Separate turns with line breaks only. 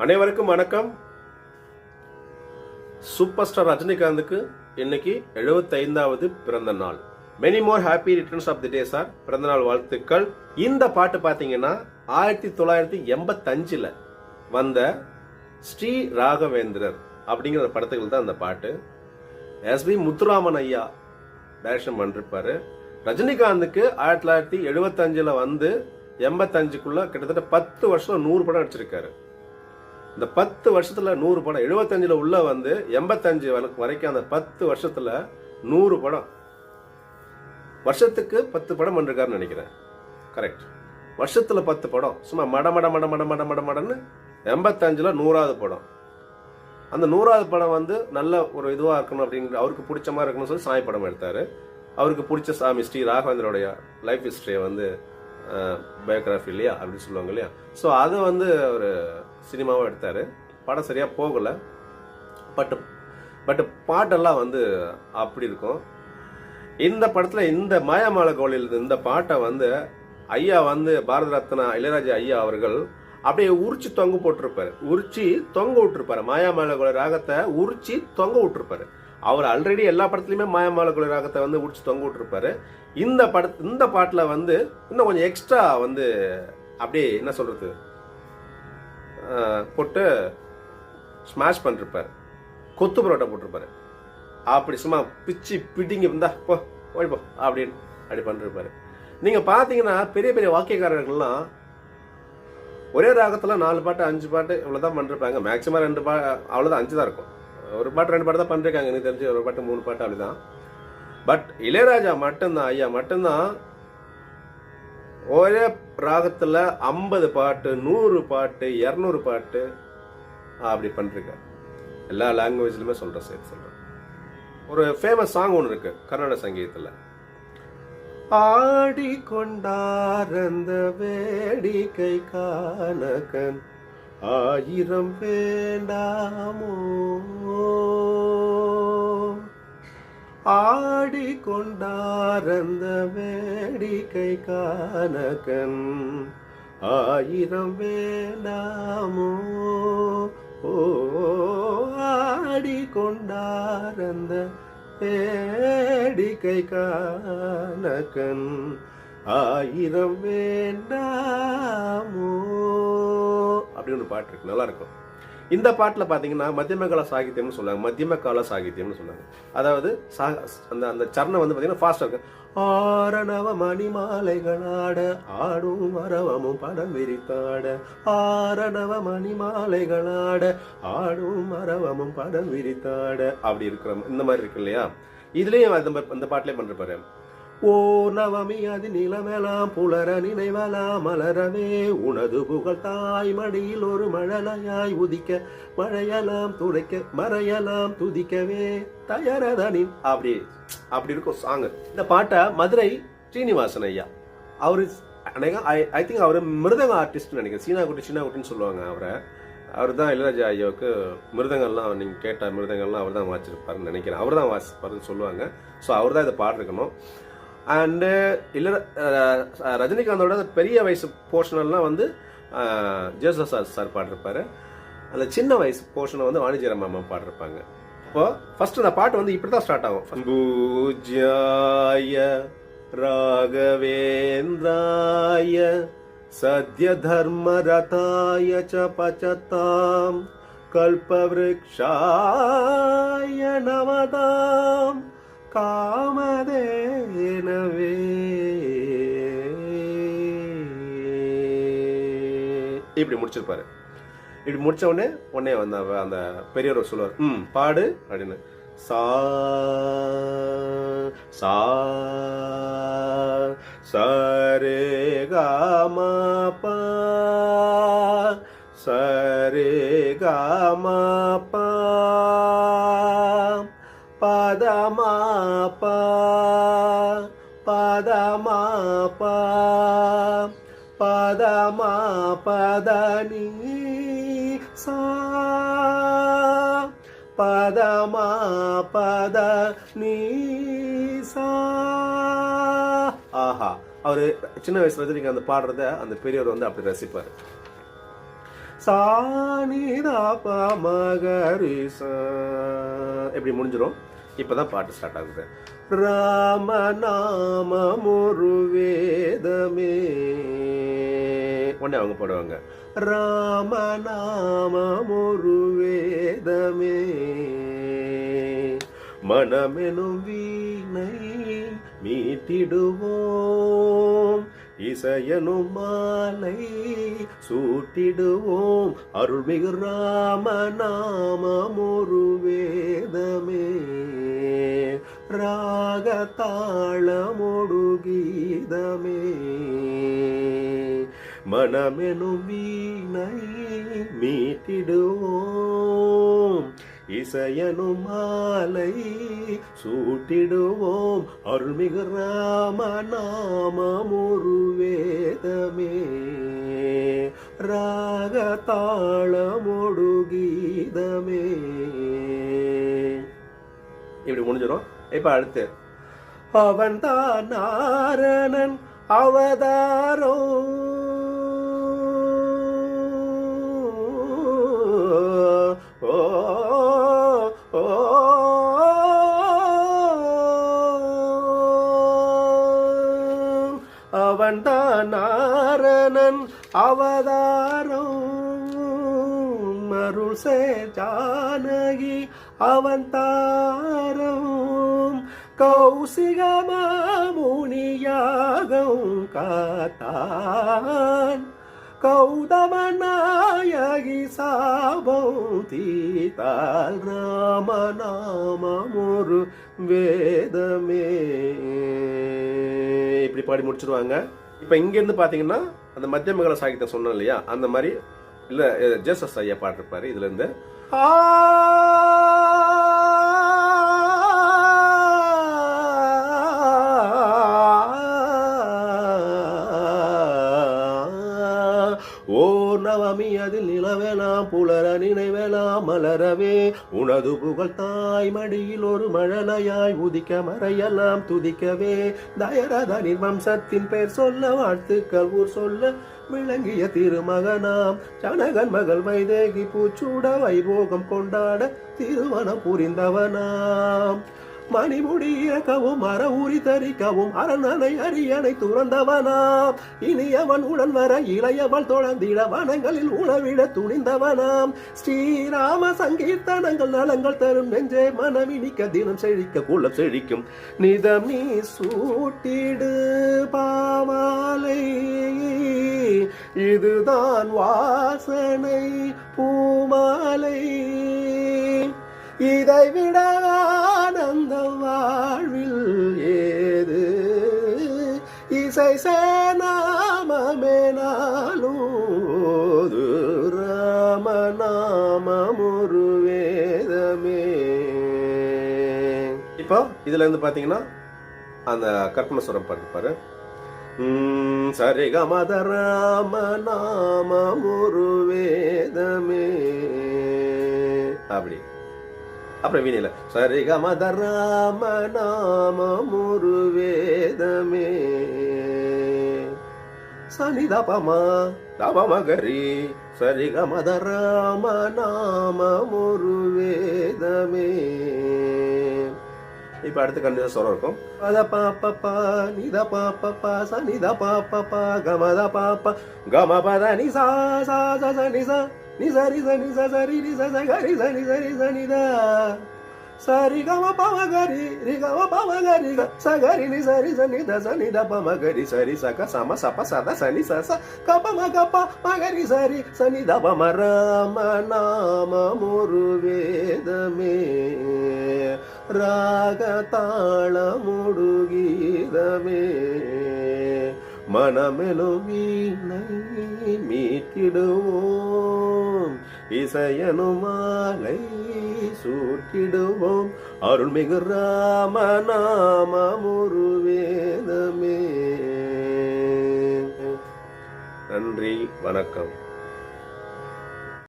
அனைவருக்கும் வணக்கம். Super star ரஜினிகாந்துக்கு இன்னைக்கு 75வது பிறந்த நாள். Many more happy returns of the day sir. பிறந்த நாள் வாழ்த்துக்கள். இந்த பாட்டு பாத்தீங்கன்னா 1985ல் வந்த ஸ்ரீ ராகவேந்திரர் அப்படிங்கிற படத்துக்கு தான் அந்த பாட்டு. எஸ்.பி. முத்துராமன் ஐயா டைரக்ஷன் பண்ணிருப்பாரு. ரஜினிகாந்துக்கு 1975ல் வந்து 85க்குள்ள கிட்டத்தட்ட 10 வருஷம் 100 படம் நடிச்சிருக்காரு. இந்த 10 வருஷத்துல 100 படம், 75ல் உள்ள வந்து 85 வரைக்கும் அந்த 10 வருஷத்துல 100 படம், வருஷத்துக்கு 10 படம் பண்ணிருக்காருன்னு நினைக்கிறேன். கரெக்ட். வருஷத்துல 10 படம், சும்மா மடன்னு 85ல் 100வது படம். அந்த 100வது படம் வந்து நல்ல ஒரு இதுவா இருக்கணும் அப்படிங்கிற, அவருக்கு பிடிச்ச மாதிரி இருக்கணும்னு சொல்லி சாமி படம் எடுத்தாரு. அவருக்கு பிடிச்ச சாமி ஸ்ரீ ராகவேந்திரோடைய லைஃப் ஹிஸ்டரியை வந்து பயோகிராஃபி இல்லையா அப்படின்னு சொல்லுவாங்க இல்லையா. ஸோ அதை வந்து ஒரு சினிமாவும் எடுத்தாரு. படம் சரியா போகல. பட் பாட்டெல்லாம் வந்து அப்படி இருக்கும். இந்த படத்துல இந்த மாயாமால கோலில் இந்த பாட்டை வந்து ஐயா வந்து பாரத ரத்னா இளையராஜா ஐயா அவர்கள் அப்படியே உரிச்சு தொங்க போட்டிருப்பாரு. உரிச்சு தொங்க விட்டுருப்பாரு. மாயாமால கோலி ராகத்தை உரிச்சு தொங்க விட்டுருப்பாரு. அவர் ஆல்ரெடி எல்லா படத்துலயுமே மாயாமால கோலி ராகத்தை வந்து உரிச்சு தொங்க விட்டுருப்பாரு. இந்த பாட்டுல வந்து இன்னும் கொஞ்சம் எக்ஸ்ட்ரா வந்து அப்படியே என்ன சொல்றது போட்டு ஸ்மாஷ் பண்ணிருப்பாரு. கொத்து பரோட்டா போட்டிருப்பாரு. அப்படி சும்மா பிச்சு பிடிங்க இருந்தா போ ஓடிப்போ அப்படின்னு அப்படி பண்ணிருப்பாரு. நீங்க பாத்தீங்கன்னா பெரிய பெரிய வாக்கியக்காரர்கள்லாம் ஒரே ராகத்துல 4 பாட்டு 5 பாட்டு இவ்வளவுதான் பண்ணிருப்பாங்க. மேக்சிமம் 2 பாட்டு அவ்வளவுதான், 5 தான் இருக்கும். ஒரு பாட்டு 2 பாட்டு தான் பண்ணிருக்காங்க எனக்கு தெரிஞ்சு. ஒரு பாட்டு 3 பாட்டு அப்படிதான். பட் இளையராஜா மட்டும்தான், ஐயா மட்டும்தான் ஒரே ராகத்துல 50 பாட்டு 100 பாட்டு 200 பாட்டு அப்படி பண்ணிருக்காரு. எல்லா லாங்குவேஜ்லயுமே சொல்றேன். ஒரு ஃபேமஸ் சாங் ஒன்று இருக்கு கர்நாடக சங்கீதத்துல. ஆடி கொண்டார் அந்த வேடிக்கை காணகன் ஆயிரம் வேண்டாமோ, ஆடி கொண்டார் அந்த வேடிக்கை காணகன் ஆயிரம் வேண்டாமோ, ஓ ஆடி கொண்டார் அந்த வேடிக்கை காணகன் ஆயிரம் வேண்டாமோ அப்படி ஒரு பாட்டு இருக்கு, நல்லா இருக்கும். இந்த பாட்டில் பார்த்தீங்கன்னா மத்தியம கால சாகித்யம்னு சொல்லுவாங்க. மத்தியம கால சாகித்யம்னு சொன்னாங்க. அதாவது அந்த சரணம் வந்து பார்த்தீங்கன்னா ஃபாஸ்டாக இருக்கு. ஆரணவ மணிமாலைகளாட ஆடும் அரவமும் படம் விரித்தாட, ஆரணவ மணிமாலைகளாட ஆடும் அரவமும் படம் விரித்தாட அப்படி இருக்கிற இந்த மாதிரி இருக்கு இல்லையா. இதுலேயும் அந்த பாட்டிலே பண்ணிருப்பாரு. ஓ நவமி அது நிலமெலாம் புலர நினைவலாம் மலரவே உனது புகழ் தாய் மடியில் ஒரு மழலையாய் உதிக்க மழையலாம் துடைக்க மறையலாம் துதிக்கவே தயரதனின் அப்படி இருக்கும் சாங். இந்த பாட்டை மதுரை ஸ்ரீனிவாசன் ஐயா அவரு ஐ திங்க் அவரு மிருதங்க ஆர்டிஸ்ட் நினைக்கிறேன். சீனாகுட்டின்னு சொல்லுவாங்க அவரை. அவர் தான் இளையராஜா ஐயாவுக்கு மிருதங்கள்லாம் நீங்க கேட்ட மிருதங்கள்லாம் அவர் தான் வாசிச்சிருப்பாருன்னு நினைக்கிறேன். அவர் தான் வாசிப்பாருன்னு சொல்லுவாங்க. ஸோ அவர் தான் இதை பாடிருக்கணும். அண்டு இல்லை ரஜினிகாந்தோட பெரிய வயசு போர்ஷனெல்லாம் வந்து ஜேசஸ் சார் பாடிருப்பாரு. அந்த சின்ன வயசு போர்ஷனை வந்து வாணிஜ்யராம் மாமா பாடிருப்பாங்க. இப்போ ஃபர்ஸ்ட் அந்த பாட்டு வந்து இப்படி தான் ஸ்டார்ட் ஆகும். பூஜ்யாய ராகவேந்திராய சத்ய தர்ம ரதாய ச பச்சதாம் கல்பவ்ருக்ஷாய நவதாம் காமதேனவே இப்படி முடிச்சிருப்பாரு. இப்படி முடிச்ச உடனே அந்த பெரியவர் சொல்லுவார், பாடு அப்படின்னு. சா சா சரே காமா பா சரே காமா பா பதமாபா பதமாபா பதமா பதனி சா பதமா பதனி சா. ஆஹா, அவரு சின்ன வயசுல ரஜினிகாந்த் பாடுறத அந்த பெரியவர் வந்து அப்படி ரசிப்பாரு. சானிதா பமகரிசா எப்படி முடிஞ்சிடும். இப்பதான் பாட்டு ஸ்டார்ட் ஆகுது. ராமநாமம் ஒரு வேதமே, உடனே அவங்க பாடுவாங்க. ராமநாமம் ஒரு வேதமே, மனமெனும் வீணை மீட்டிடுவோம், இசையனும் மாலை சூட்டிடுவோம், அருள்மிகு ராமநாமம் ஒரு வேதமே, ராகதாளமொடு கீதமே, மனமெனும் வீணை மீட்டிடுவோம், இசையனும் மாலை சூட்டிடுவோம், அருள்மிகு ராமநாமம் ஒரு வேதமே, ராகதாளமொடு கீதமே. இப்படி முடிஞ்சிடும். இப்ப அடுத்து அவன் தான் நாரணன் அவதாரம், அவன் தான் நாரணன் அவதாரம், அருள் சே ஜானகி அவன் தாரம், கௌசிகமாமுனியாகம் காத்தான், கௌதமநாயகி சாபம் தீத்தால், ராமநாமம் ஒரு வேதமே. இப்படி பாடி முடிச்சிருவாங்க. இப்ப இங்க இருந்து பாத்தீங்கன்னா அந்த மத்தியமங்கல சாகித்யம் சொன்னோம் இல்லையா, அந்த மாதிரி இல்ல ஜேசஸ் ஐயா பாட்டிருப்பாரு. இதுல இருந்து ஓ நவமி அதில் நிலவேலாம் புலர நினைவேலாம் மலரவே, உனது புகழ் தாய் மடியில் ஒரு மழலையாய் உதிக்க மறையெல்லாம் துதிக்கவே, தயரத நிர்வம்சத்தின் பெயர் சொல்ல வாழ்த்துக்கள் ஊர் சொல்ல விளங்கிய திருமகனாம் ஜனகன் மகள் வைதேகி பூச்சூட வைபோகம் கொண்டாட திருமணம் புரிந்தவனாம், மணிமுடி இறக்கவும் மர ஊறி தரிக்கவும் அரணனை அரியணை துறந்தவனாம், இனியவன் உடன் வர இளையவள் தொடர்ந்திட வனங்களில் உணவிட துணிந்தவனாம், ஸ்ரீராம சங்கீர்த்தனங்கள் நலங்கள் தரும் நெஞ்சே மனமினிக்க தினம் செழிக்க குலம் செழிக்கும், நிதம் நீ சூட்டிடு பாமாலை இதுதான் வாசனை பூமாலை, இதை விட ஆனந்தம் வாழ்வில் ஏது, இசை சேநாமமே நாளோது, ராமநாமம் ஒரு வேதமே. இப்போ இதுல இருந்து பாத்தீங்கன்னா அந்த கற்பனை சுரம் பாரு. சரிகமத ராமநாமம் ஒரு வேதமே, அப்படி. அப்புறம் வீணையில சரிகமத ராமநாமம் ஒரு வேதமே, சனிதபமா தபமகரி சரிகமத ராமநாமம் ஒரு வேதமே. இப்ப அடுத்து கண்டிப்பா சொல்ல இருக்கும். அத பாப்பா நித பாப்பா சனித பாப்பா கமத பாப்பா கம பத நிசா சா நிசா நிசரி சனி சரி நிச சரி சனி சரி சனித சரி கம பமகரி ரி கம பமகரி சகரி நி சரி சனித சனித பமகரி சரி சக சம சப சத சனி சச கபம கப மகரி சரி சனித பம ராமநாமம் ஒரு வேதமே, ராகதாளமொடு கீதமே, மனமெனும் வீணை மீட்டிடுவோம், இசையனும் மாலை சூட்டிடுவோம், அருள்மிகு ராமநாமம் ஒரு வேதமே. நன்றி, வணக்கம்.